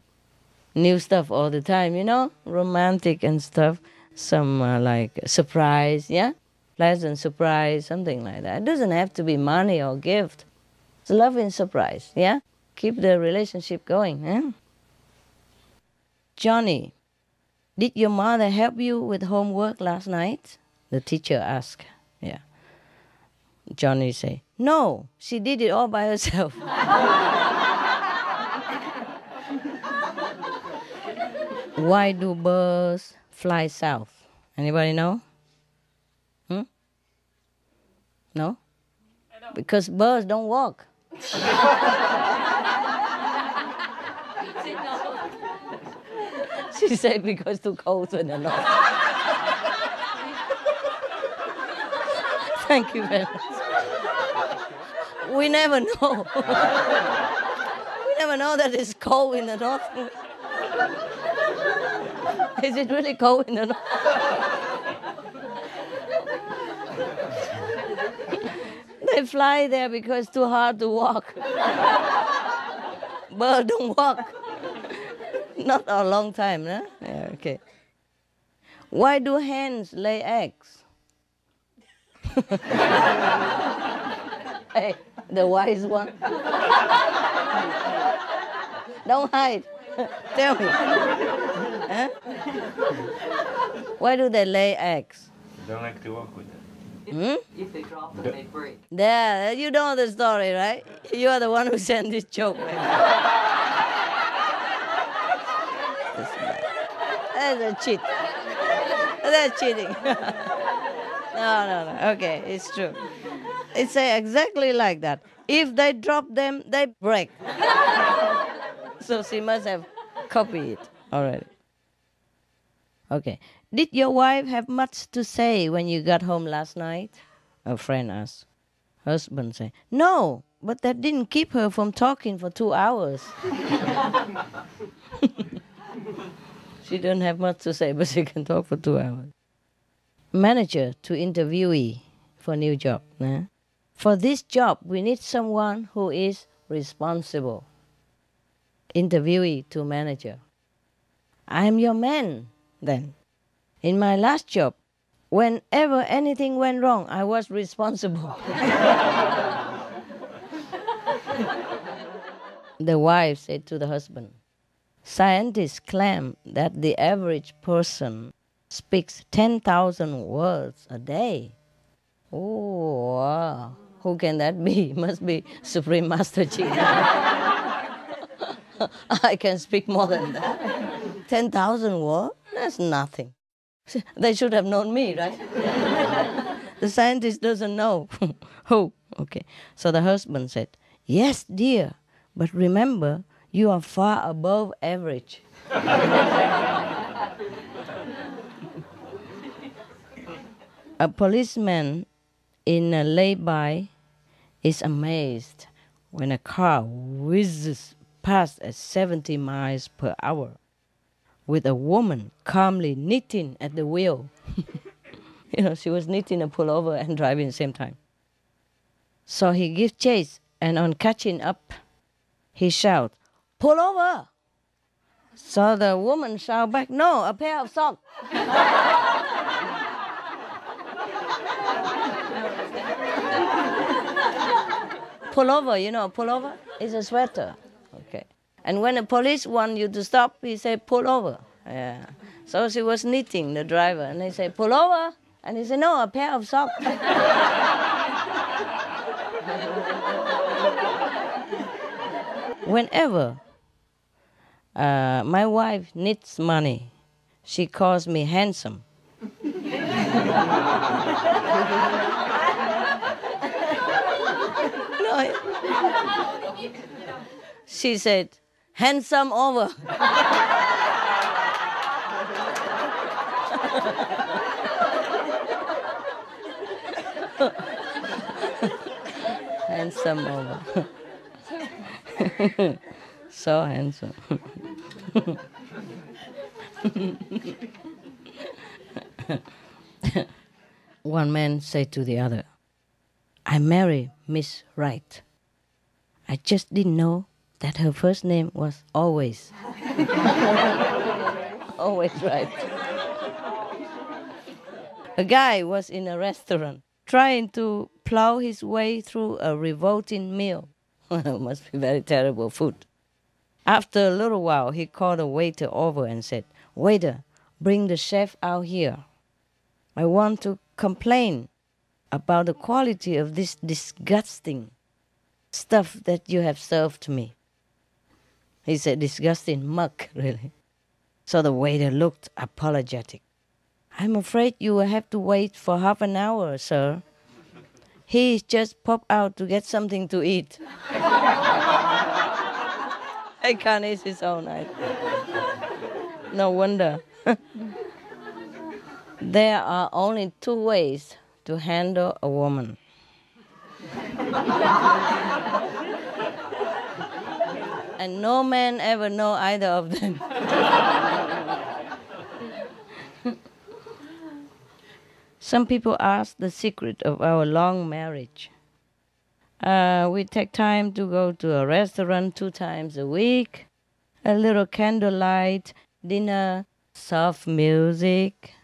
stuff all the time, romantic and stuff. Some like surprise, yeah? Pleasant surprise, something like that. It doesn't have to be money or gift. It's love and surprise, yeah? Keep the relationship going, yeah? Johnny, did your mother help you with homework last night? The teacher asked, yeah. Johnny say, no, she did it all by herself. Why do birds fly south? Anybody know? No? Because birds don't walk. She said because too cold in the north. Thank you very much. We never know. We never know that it's cold in the north. Is it really cold in the north? They fly there because it's too hard to walk. Birds don't walk. Not a long time, no? Yeah, okay. Why do hens lay eggs? Hey, the wise one. Don't hide. Tell me. Huh? Why do they lay eggs? They don't like to walk with them. If they drop them, they break. There, you know the story, right? You are the one who sent this joke. That's a cheat. That's cheating. No. Okay, it's true. It's exactly like that. If they drop them, they break. So she must have copied it already. Okay. Did your wife have much to say when you got home last night? A friend asked. Husband said, no, but that didn't keep her from talking for 2 hours. She don't have much to say, but she can talk for 2 hours. Manager to interviewee for new job. Nah? For this job, we need someone who is responsible. Interviewee to manager. I am your man, then. In my last job, whenever anything went wrong, I was responsible. The wife said to the husband, scientists claim that the average person speaks 10,000 words a day. Oh, wow. Who can that be? Must be Supreme Master Chi. I can speak more than that. 10,000 words? That's nothing. They should have known me, right? The scientist doesn't know. Who? Okay. So the husband said, yes, dear, but remember, you are far above average. A policeman in a lay-by is amazed when a car whizzes past at 70 miles per hour with a woman calmly knitting at the wheel. She was knitting a pullover and driving at the same time. So he gives chase, and on catching up, he shouts, pull over! So the woman shouts back, no, a pair of socks. Pullover, pullover is a sweater. Okay. And when the police want you to stop, he say, pull over. Yeah. So she was knitting, the driver, and they say, pull over. And he said, no, a pair of socks. Whenever my wife needs money, she calls me handsome. No. She said, handsome over. Handsome over. So handsome. One man said to the other, I married Miss Right. I just didn't know that her first name was always. Always right. A guy was in a restaurant trying to plow his way through a revolting meal. Must be very terrible food. After a little while, he called a waiter over and said, Waiter, bring the chef out here. I want to complain about the quality of this disgusting stuff that you have served to me. He said, disgusting muck, really. So the waiter looked apologetic. I'm afraid you will have to wait for half an hour, sir. He just popped out to get something to eat. I can't eat his own. No wonder. There are only two ways to handle a woman. And no man ever know either of them. Some people ask the secret of our long marriage. We take time to go to a restaurant 2 times a week, a little candlelight dinner, soft music,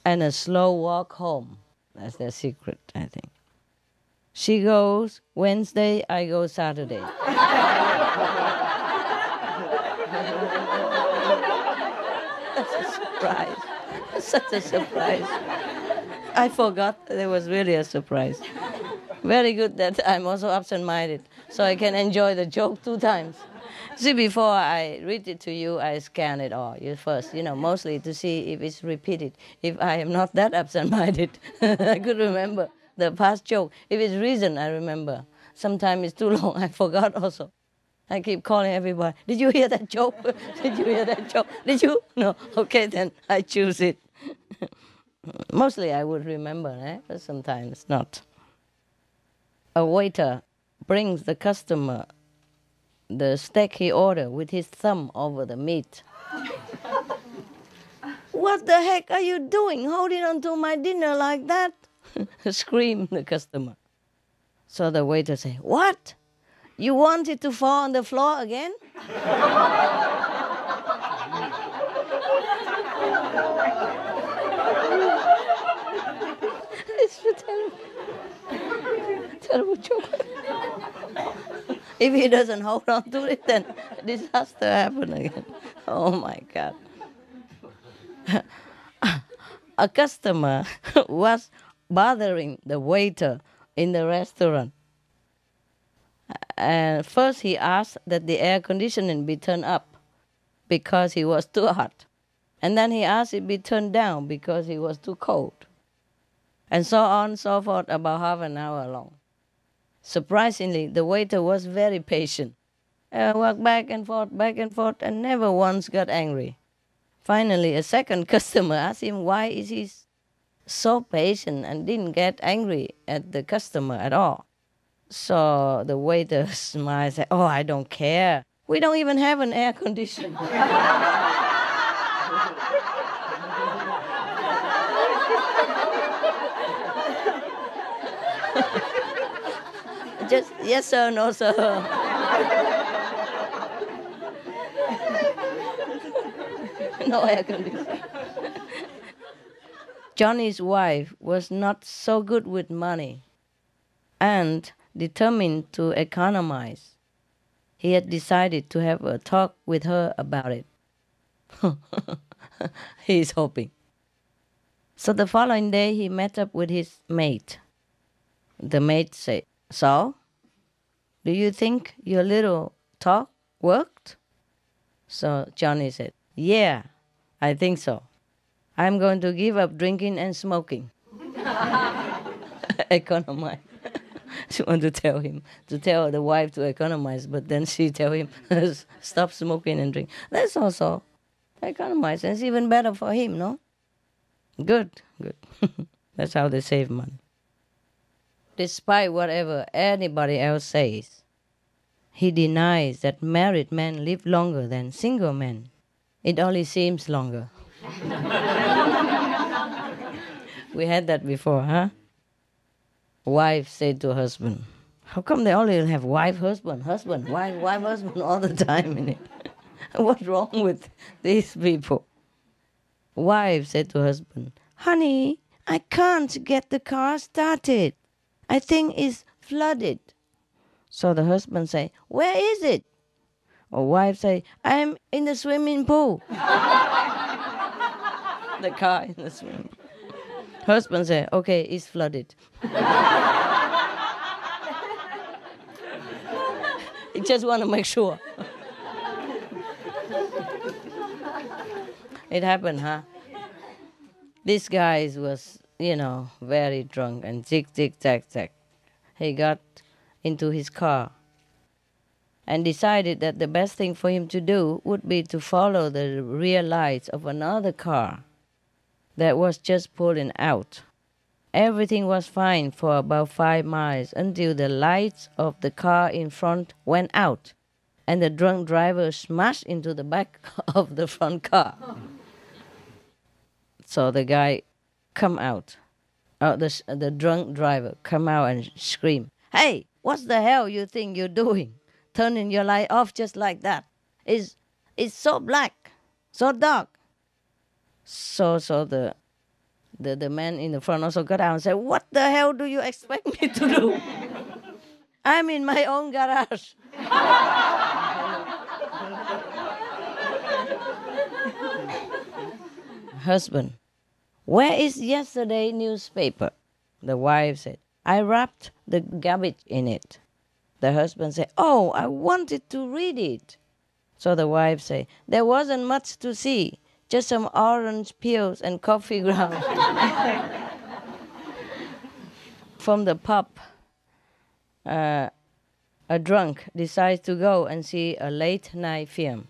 and a slow walk home. That's their secret, I think. She goes Wednesday, I go Saturday. That's a surprise. Such a surprise. I forgot there was really a surprise. Very good that I'm also absent-minded, so I can enjoy the joke 2 times. See, before I read it to you, I scan it all first, mostly to see if it's repeated. If I am not that absent-minded, I could remember the past joke. If it's recent, I remember. Sometimes it's too long, I forgot also. I keep calling everybody, did you hear that joke? Did you hear that joke? Did you? No. Okay, then I choose it. Mostly I would remember, but sometimes not. A waiter brings the customer the steak he ordered with his thumb over the meat. What the heck are you doing, holding on to my dinner like that? Screamed the customer. So the waiter said, what? You want it to fall on the floor again? It's a terrible joke. If he doesn't hold on to it, then disaster happen again. Oh my God. A customer was bothering the waiter in the restaurant. And first he asked that the air conditioning be turned up because he was too hot. And then he asked it be turned down because he was too cold. And so on, so forth, about half an hour long. Surprisingly, the waiter was very patient. Walked back and forth, and never once got angry. Finally, a second customer asked him why is he so patient and didn't get angry at the customer at all. So the waiter smiled and said, oh, I don't care. We don't even have an air conditioner. Just yes sir, no sir. No air conditioner. Johnny's wife was not so good with money and determined to economize. He had decided to have a talk with her about it. He is hoping. So the following day he met up with his mate. The mate said, so, do you think your little talk worked? So Johnny said, yeah, I think so. I'm going to give up drinking and smoking. Economize. She wanted to tell the wife to economize, but then she tell him, stop smoking and drink. That's also economize, and it's even better for him, no? Good. That's how they save money. Despite whatever anybody else says, he denies that married men live longer than single men. It only seems longer. We had that before, huh? Wife said to husband, how come they only have wife, husband, wife, husband all the time? What's wrong with these people? Wife said to husband, honey, I can't get the car started. I think it's flooded. So the husband say, where is it? Or wife say, I'm in the swimming pool. The car in the swimming pool. Husband say, okay, it's flooded. He just want to make sure. It happened, huh? This guy was, very drunk and zig, zag. He got into his car and decided that the best thing for him to do would be to follow the rear lights of another car that was just pulling out. Everything was fine for about 5 miles until the lights of the car in front went out and the drunk driver smashed into the back of the front car. So the guy come out, the drunk driver come out and scream, hey, what the hell you think you're doing? Turning your light off just like that. It's so black, so dark. So the man in the front also got out and said, what the hell do you expect me to do? I'm in my own garage. Husband, where is yesterday's newspaper? The wife said, I wrapped the garbage in it. The husband said, oh, I wanted to read it. So the wife said, there wasn't much to see, just some orange peels and coffee grounds. From the pub, a drunk decides to go and see a late-night film.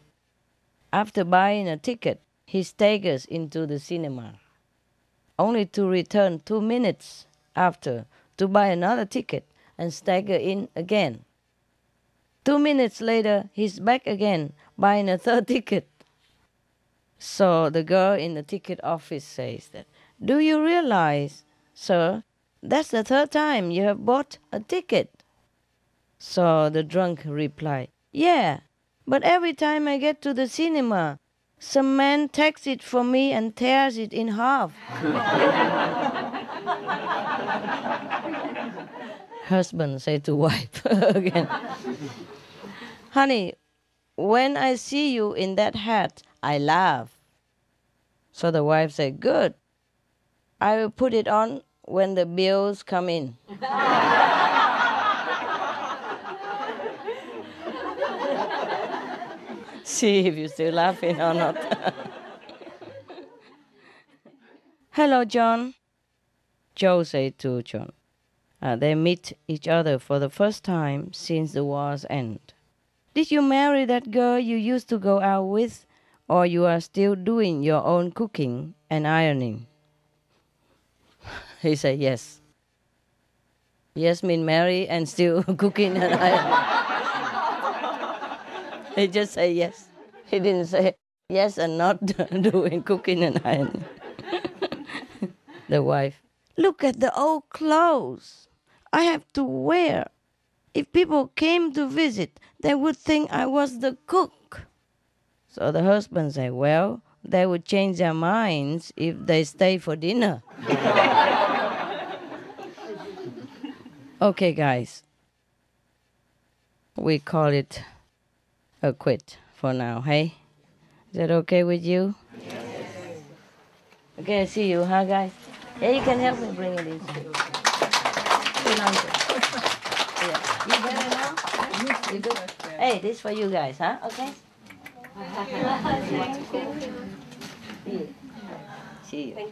After buying a ticket, he staggers into the cinema, only to return 2 minutes after to buy another ticket and stagger in again. 2 minutes later, he's back again, buying a third ticket. So the girl in the ticket office says that, do you realize, sir, that's the 3rd time you have bought a ticket? So the drunk replied, yeah, but every time I get to the cinema, some man takes it from me and tears it in half. Husband said to wife again, honey, when I see you in that hat, I laugh. So the wife said, good. I will put it on when the bills come in. See if you're still laughing or not. Hello, John. Joe said to John. They meet each other for the first time since the war's end. Did you marry that girl you used to go out with, or you are still doing your own cooking and ironing? He said, yes. Yes means marry and still cooking and ironing. He just said yes. He didn't say yes and not doing cooking and ironing. The wife, look at the old clothes I have to wear. If people came to visit, they would think I was the cook. So the husband said, well, they would change their minds if they stay for dinner. Okay, guys. We call it a quit for now, hey? Is that okay with you? Yes. Okay, I see you, huh, guys? Yeah, you can help me bring it in. Yeah. You better now? You good? Hey, this for you guys, huh? Okay? See you.